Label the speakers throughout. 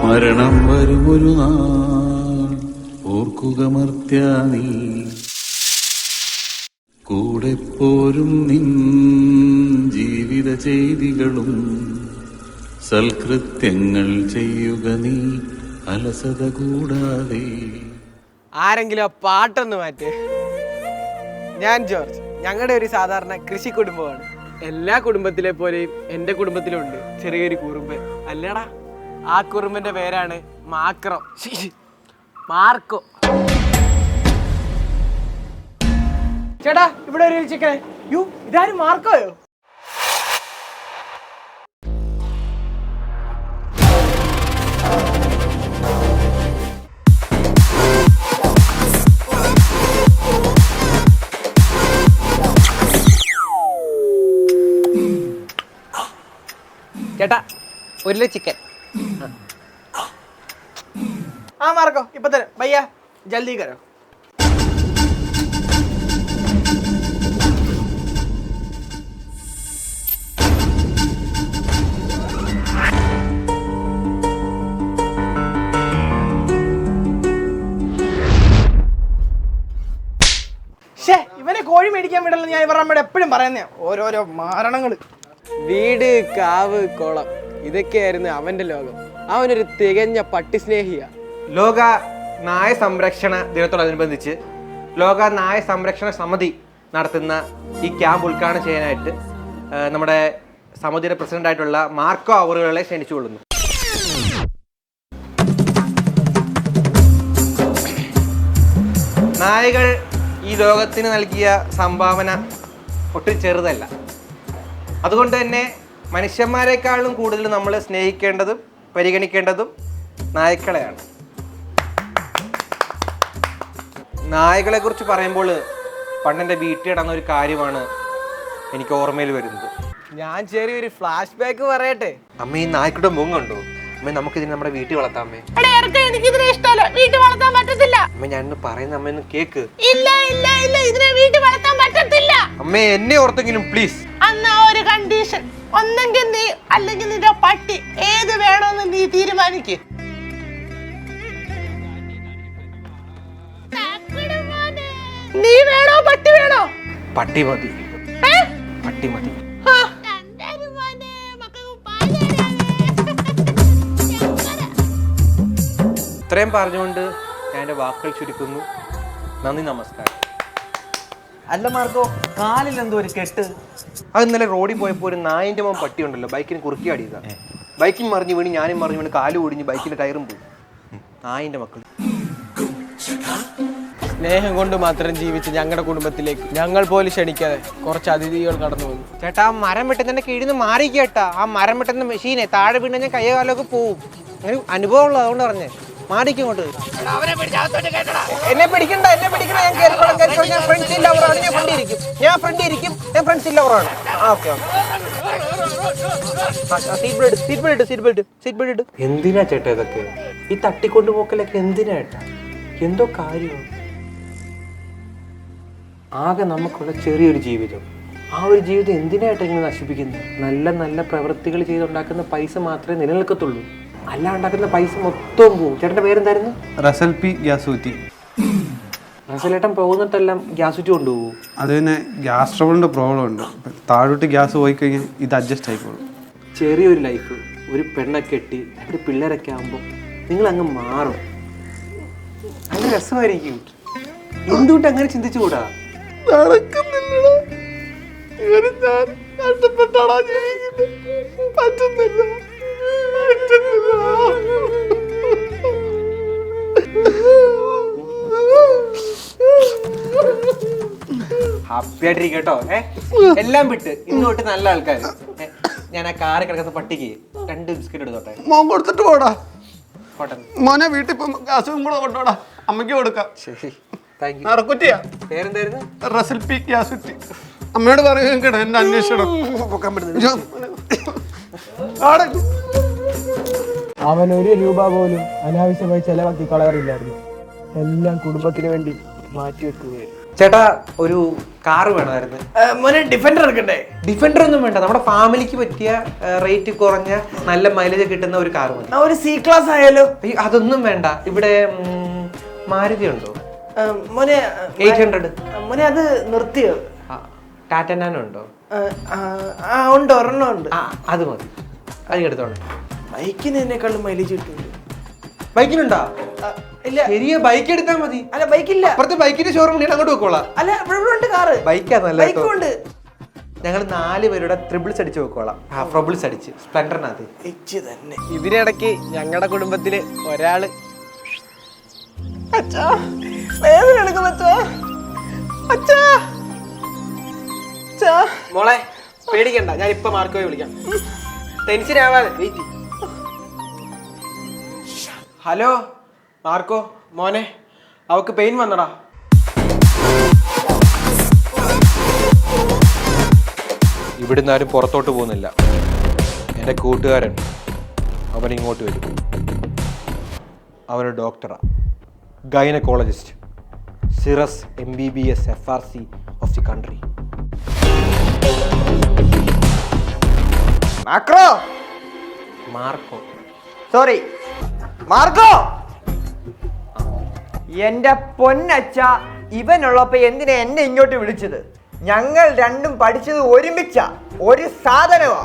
Speaker 1: മരണം വരുമൊരു നാൾ ഓർക്കുക മർത്യ നീ, കൂടെ പോരും നിൻ ജീവിത ചെയ്തികളും, സൽകൃത്യങ്ങൾ ചെയ്യുക നീ അലസത കൂടാതെ.
Speaker 2: ആരെങ്കിലും ആ പാട്ടൊന്ന് മാറ്റ്. ഞാൻ ജോർജ്. ഞങ്ങളുടെ ഒരു സാധാരണ കൃഷി കുടുംബമാണ്. എല്ലാ കുടുംബത്തിലെ പോലെയും എൻ്റെ കുടുംബത്തിലുണ്ട് ചെറിയൊരു കുറുമ്പ്. അല്ലടാ, ആ കുറുമ്പിന്റെ പേരാണ് മാർക്കോ. ചേട്ടാ, ഇവിടെ ഒരു ചിക്കൻ. യു, ഇതാരും മാർക്കോയോ? ചേട്ടാ, 1 കിലോ ചിക്കൻ. हाँ मार्को, इप्पो तराम भैया, जल्दी करो. ഇവനെ കോഴി മേടിക്കാൻ വിടലെന്ന് ഞാൻ ഇവരുടെ അമ്മയുടെ എപ്പോഴും പറയുന്നേ. ഓരോരോ മാരണങ്ങൾ. വീട്, കാവ്, കുളം, ഇതൊക്കെയായിരുന്നു അവന്റെ ലോകം. അവനൊരു തികഞ്ഞ പട്ടി സ്നേഹിയാ.
Speaker 3: ലോക നായ സംരക്ഷണ ദിനത്തോടനുബന്ധിച്ച് ലോക നായ സംരക്ഷണ സമിതി നടത്തുന്ന ഈ ക്യാമ്പ് ഉദ്ഘാടനം ചെയ്യാനായിട്ട് നമ്മുടെ സമിതിയുടെ പ്രസിഡന്റായിട്ടുള്ള മാർക്കോ അവറുകളെ ക്ഷണിച്ചുകൊള്ളുന്നു. നായകൾ ഈ ലോകത്തിന് നൽകിയ സംഭാവന ഒട്ടും ചെറുതല്ല. അതുകൊണ്ട് തന്നെ മനുഷ്യന്മാരെക്കാളും കൂടുതൽ നമ്മൾ സ്നേഹിക്കേണ്ടതും പരിഗണിക്കേണ്ടതും നായ്ക്കളെയാണ്. നായകളെ കുറിച്ച് പറയുമ്പോൾ പണ്ടെൻ്റെ വീട്ടിൽ നടന്ന ഒരു കാര്യമാണ് എനിക്ക് ഓർമ്മയിൽ വരുന്നത്.
Speaker 2: ഞാൻ ചെറിയൊരു ഫ്ലാഷ് ബാക്ക് പറയട്ടെ.
Speaker 3: അമ്മ, ഈ നായ്ക്കളുടെ മുങ്ങുണ്ടോ? അമ്മ, നമുക്കിതിന് നമ്മുടെ വീട്ടിൽ വളർത്താമേ.
Speaker 4: എനിക്കിതിനെ ഇഷ്ടമല്ല, വീട്ടിൽ വളർത്താൻ പറ്റത്തില്ല.
Speaker 3: അമ്മ, ഞാൻ പറയുന്ന അമ്മ ഒന്ന് കേക്ക്.
Speaker 4: ഇല്ല ഇല്ല ഇല്ല, ഇതിനെ വീട്ടിൽ വളർത്താൻ പറ്റത്തില്ല.
Speaker 3: അമ്മേ, എന്നെ ഓർത്തെങ്കിലും പ്ലീസ്.
Speaker 4: അന്നാ ഒരു കണ്ടീഷൻ, ഒന്നെങ്കിൽ നീ അല്ലെങ്കിൽ നിന്റെ പട്ടി, ഏത് വേണമെന്ന് നീ തീരുമാനിക്ക്. നീ വേണോ പട്ടി വേണോ?
Speaker 3: പട്ടി മതി, പട്ടി മതി. ഇത്രയും പറഞ്ഞുകൊണ്ട് ഞാൻ എൻ്റെ വാക്കുകൾ ചുരുക്കുന്നു. നന്ദി, നമസ്കാരം.
Speaker 2: അല്ല മാർക്കോ, കാലിൽ എന്തോ ഒരു കെട്ട്.
Speaker 3: അത് ഇന്നലെ റോഡിൽ പോയപ്പോൾ ഒരു നായിൻ്റെ മോൻ പട്ടി ഉണ്ടല്ലോ, ബൈക്കിന് കുറുക്കി ആടിയതാണ്. ബൈക്കിൽ മറിഞ്ഞ് വീണ് ഞാനും മറിഞ്ഞ് വീണ് കാല് ഒടിഞ്ഞ് ബൈക്കിൻ്റെ ടയറും പോയി. നായിൻ്റെ മക്കൾ.
Speaker 2: സ്നേഹം കൊണ്ട് മാത്രം ജീവിച്ച് ഞങ്ങളുടെ കുടുംബത്തിലേക്ക് ഞങ്ങൾ പോലും ക്ഷണിക്കാതെ കുറച്ച് അതിഥികൾ കടന്നു വന്നു.
Speaker 3: ചേട്ടാ, ആ മരം വെട്ടുന്നതിൻ്റെ കീഴിൽ നിന്ന് മാറി കേട്ടാ. ആ മരം വെട്ടുന്ന മെഷീനെ താഴെ വീണ് ഞാൻ കയ്യോ കാലമൊക്കെ പോവും. അങ്ങനെ അനുഭവം ഉള്ളത്, അതുകൊണ്ട് പറഞ്ഞേ. മാറിക്കോട്ട്. എന്നെ പിടിക്കണ്ട, എന്നെ പിടിക്കണ്ട. ഞാൻ ഫ്രണ്ട്സ് ഇല്ലവറാണ്. ഞാൻ ഫ്രണ്ട് ഇരിക്കും. ഞാൻ ഫ്രണ്ട്സ് ഇല്ലവറാണ്. Okay okay. Seat belt. എന്തിനാ ചേട്ടാ ഇതൊക്കെ? ഈ തട്ടിക്കൊണ്ടു പോക്കലൊക്കെ എന്തിനാ ചേട്ടാ? എന്തോ കാര്യമാണ്. ആകെ നമുക്കുള്ള ചെറിയൊരു ജീവിതം, ആ ഒരു ജീവിതം എന്തിനായിട്ട് ഇങ്ങനെ നശിപ്പിക്കുന്നത്? നല്ല നല്ല പ്രവൃത്തികൾ ചെയ്തുണ്ടാക്കുന്ന പൈസ മാത്രമേ നിലനിൽക്കത്തുള്ളൂ. അല്ല, ഉണ്ടാക്കുന്ന പൈസ മൊത്തം പോകും. ചേട്ടൻ്റെ പേരെന്തായിരുന്നു?
Speaker 5: റസൽ പി ഗ്യാസൂറ്റി.
Speaker 3: റസലേട്ടൻ പോകുന്നിട്ടെല്ലാം ഗ്യാസൂറ്റി കൊണ്ടുപോകും.
Speaker 5: അത് പിന്നെ ഗ്യാസ് ട്രബിളിൻ്റെ പ്രോബ്ലം ഉണ്ട്. താഴോട്ട് ഗ്യാസ് പോയി കഴിഞ്ഞാൽ ഇത് അഡ്ജസ്റ്റ് ആയിക്കോളും.
Speaker 3: ചെറിയൊരു ലൈഫ്, ഒരു പെണ്ണൊക്കെ കെട്ടി ഒരു പിള്ളേരൊക്കെ ആകുമ്പോൾ നിങ്ങളങ്ങ് മാറും. അങ്ങനെ രസമായിരിക്കും. എന്തുകൊണ്ട് അങ്ങനെ ചിന്തിച്ചുകൂടാ? ഹാപ്പി ആയിട്ടിരിക്കട്ടോ. എല്ലാം വിട്ട് ഇന്ന് തൊട്ട് നല്ല ആൾക്കാർ. ഞാൻ ആ കാറിൽ കിടക്കുന്ന പട്ടിക്ക് 2 ബിസ്ക്കറ്റ് എടുത്തോട്ടെ.
Speaker 5: മോൻ കൊടുത്തിട്ട് പോടാ.
Speaker 3: കോട്ടെ
Speaker 5: മോനെ, വീട്ടിൽ ഗ്യാസും കൂടെ കൊണ്ടോടാ, അമ്മയ്ക്ക് കൊടുക്കാം.
Speaker 3: ശരി, താങ്ക് യു.
Speaker 5: നടക്കുറ്റിയാ
Speaker 3: പേരെന്തായിരുന്നു?
Speaker 5: റസൽ പി ഗ്യാസുറ്റി. അമ്മയോട് പറയുകയും കേട്ടോ, എന്നെ അന്വേഷിക്കണം.
Speaker 2: അവൻ 1 രൂപ പോലും അനാവശ്യമായി ചെലവാക്കി കളയാറില്ലായിരുന്നു. എല്ലാം കുടുംബത്തിന് വേണ്ടി മാറ്റിവെക്കുകയായിരുന്നു.
Speaker 3: ചേട്ടാ ഒരു കാറ് വേണമായിരുന്നു.
Speaker 2: മോനെ ഡിഫൻഡർ എടുക്കണ്ടേ?
Speaker 3: ഡിഫൻഡർ ഒന്നും വേണ്ട, നമ്മുടെ ഫാമിലിക്ക് പറ്റിയ റേറ്റ് കുറഞ്ഞ നല്ല മൈലേജ് കിട്ടുന്ന ഒരു കാർ മതി.
Speaker 2: ഒരു സി ക്ലാസ് ആയാലോ?
Speaker 3: അതൊന്നും വേണ്ട. ഇവിടെ മാരുതി ഉണ്ടോ?
Speaker 2: മോനെ
Speaker 3: 800.
Speaker 2: മോനെ അത് നിർത്തിയോ?
Speaker 3: ടാറ്റ നാനോ ഉണ്ടോ?
Speaker 2: ഉണ്ട്, ഒരെണ്ണം ഉണ്ട്.
Speaker 3: അത് മതി, അത് എടുത്തോളെ.
Speaker 2: ബൈക്കിന് എന്നെക്കാളും മൈലേജ് കിട്ടും.
Speaker 3: ബൈക്കിനുണ്ടോ?
Speaker 2: ഇല്ല.
Speaker 3: ചെറിയ ബൈക്ക് എടുത്താൽ മതി.
Speaker 2: അല്ല ബൈക്കില്ല.
Speaker 3: അപ്പുറത്തെ ബൈക്കിന്റെ ഷോറൂം ഞാൻ അങ്ങോട്ട് വെക്കോളാം.
Speaker 2: അല്ല ഇവിടെ ഉണ്ട് കാറ്.
Speaker 3: ബൈക്കാന്നല്ല,
Speaker 2: ബൈക്കുണ്ട്.
Speaker 3: ഞങ്ങൾ 4 പേരുടെ ട്രിപ്പിൾസ് അടിച്ച് വെക്കോളാം. ട്രിപ്പിൾസ് അടിച്ച് സ്പ്ലെൻഡറിനകത്ത്
Speaker 2: തന്നെ. ഇതിനിടയ്ക്ക് ഞങ്ങളുടെ കുടുംബത്തില് ഒരാള് അച്ഛാ വേദന എടുക്കും അച്ഛാ. അച്ഛാ അച്ഛാ. മോളെ പേടിക്കണ്ട, ഞാൻ ഇപ്പൊ മാർക്കോയെ വിളിക്കാം. ടെൻഷൻ ആവാതെ വെയിറ്റ്. ഹലോ മാർക്കോ മോനെ, അവക്ക് പെയിൻ വന്നടാ.
Speaker 3: ഇവിടുന്ന് ആരും പുറത്തോട്ട് പോകുന്നില്ല. എൻ്റെ കൂട്ടുകാരൻ അവൻ ഇങ്ങോട്ട് വരും. അവനൊരു ഡോക്ടറാ, ഗൈനക്കോളജിസ്റ്റ്, സിറസ് MBBS FRC of the country. Marco
Speaker 6: sorry Marco. എന്റെ പൊന്നച്ച, ഇവനുള്ളപ്പോ എന്തിനാ എന്നെ ഇങ്ങോട്ട് വിളിച്ചത്? ഞങ്ങൾ രണ്ടും പഠിച്ചത് ഒരുമിച്ച ഒരു സാധനമാ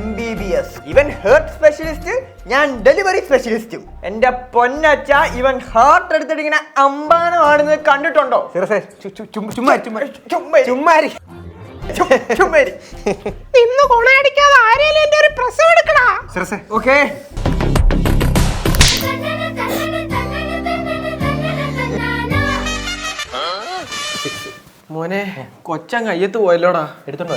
Speaker 6: MBBS. ഇവൻ ഹേർട്ട് സ്പെഷ്യലിസ്റ്റ്, ഞാൻ ഡെലിവറി സ്പെഷ്യലിസ്റ്റും. എന്റെ പൊന്നച്ച, ഇവൻ ഹാർട്ട് എടുത്തിട്ട് ഇങ്ങനെ അമ്പാനമാണെന്ന് കണ്ടിട്ടുണ്ടോ?
Speaker 4: ഇന്ന് കൊണയടിക്കാതെ ആരെയും എന്റെ ഒരു പ്രസവം എടുക്കടാ.
Speaker 3: ഓക്കേ.
Speaker 2: മോനെ കൊച്ചൻ കയ്യത്ത് പോയല്ലോടാ.
Speaker 3: എടുത്തോണ്ടോ?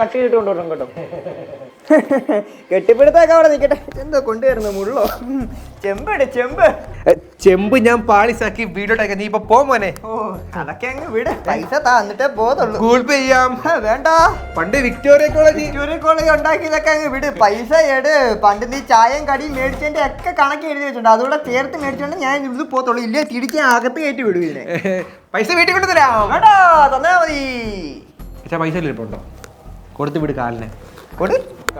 Speaker 6: കട്ട് ചെയ്തിട്ടുണ്ടോ കേട്ടോ. കെട്ടിപ്പിടുത്തൊക്കെ അവിടെ നിൽക്കട്ടെ. എന്തോ കൊണ്ടുവരുന്നു മുള്ളോ?
Speaker 3: ചെമ്പ് ഞാൻ പാളിസാക്കി വീഡിയോട്ടൊക്കെ. നീ ഇപ്പൊ പോ മോനെ.
Speaker 6: ഓ അതൊക്കെ അങ്ങ് വിട്. പൈസ തന്നിട്ടേ പോതുള്ളൂ.
Speaker 3: ഗൂഗിൾ പേ ചെയ്യാം.
Speaker 6: വേണ്ട,
Speaker 3: പണ്ട് വിക്ടോറിയ കോളേജ്
Speaker 6: ഉണ്ടാക്കിയതൊക്കെ അങ്ങ് വിട്. പൈസ എട്. പണ്ട് നീ ചായയും കടിയും മേടിച്ചതിന്റെ ഒക്കെ കണക്ക് എഴുതി വെച്ചിട്ടുണ്ട്. അതുകൂടെ ചേർത്ത് മേടിച്ചോണ്ട് ഞാൻ ഇത് പോത്തുള്ളൂ. ഇല്ലേ തിരിച്ച് അകത്ത് കയറ്റി വിടും ഇതിനെ.
Speaker 3: പൈസ വീട്ടിൽ കൊണ്ട് തരാം.
Speaker 6: വേണ്ട, തന്നാ മതി.
Speaker 3: പൈസ ഇരിപ്പുണ്ടോ? കൊടുത്തു വിട് കാലിനെ.
Speaker 6: കൊടു.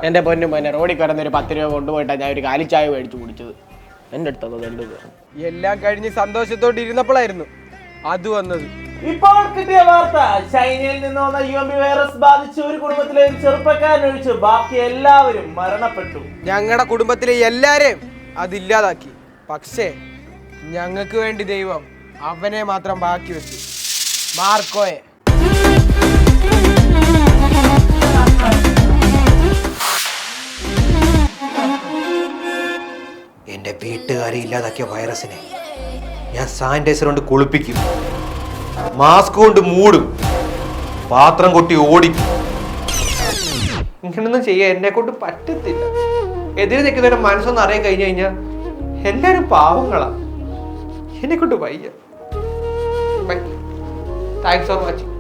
Speaker 2: എന്റെ പൊന്നു മോനെ, റോഡിൽ കിടന്നൊരു 10 രൂപ കൊണ്ടുപോയിട്ടാ ഞാൻ ഒരു കാലിച്ചായ മേടിച്ചു കുടിച്ചത്. എന്റെ അടുത്തത് എന്ത് എല്ലാം കഴിഞ്ഞ് സന്തോഷത്തോടെ ഇരുന്നപ്പോഴായിരുന്നു അത് വന്നത്.
Speaker 7: ഇപ്പോൾ കിട്ടിയ വാർത്ത, ചൈനയിൽ നിന്ന് വന്ന UMP വൈറസ് ബാധിച്ച് ഒരു കുടുംബത്തിലെ ഒരു ചെറുപ്പക്കാരനൊഴിച്ച് ബാക്കി എല്ലാവരും മരണപ്പെട്ടു.
Speaker 2: ഞങ്ങളുടെ കുടുംബത്തിലെ എല്ലാരെയും അതില്ലാതാക്കി. പക്ഷേ ഞങ്ങൾക്ക് വേണ്ടി ദൈവം അവനെ മാത്രം ബാക്കി വെച്ചു, മാർക്കോയെ.
Speaker 3: എൻ്റെ വീട്ടുകാരെ ഇല്ലാതാക്കിയ വൈറസിനെ ഞാൻ സാനിറ്റൈസർ കൊണ്ട് കുളിപ്പിക്കും, മാസ്ക് കൊണ്ട് മൂടും, പാത്രം കൊട്ടി ഓടിക്കും. ഇങ്ങനൊന്നും ചെയ്യാൻ എന്നെ കൊണ്ട് പറ്റത്തില്ല. എതിരെ നിൽക്കുന്നവരുടെ മനസ്സൊന്നും അറിയാൻ കഴിഞ്ഞു കഴിഞ്ഞാൽ എല്ലാവരും പാവങ്ങളാ. എന്നെ കൊണ്ട് വയ്യ. Thanks for watching.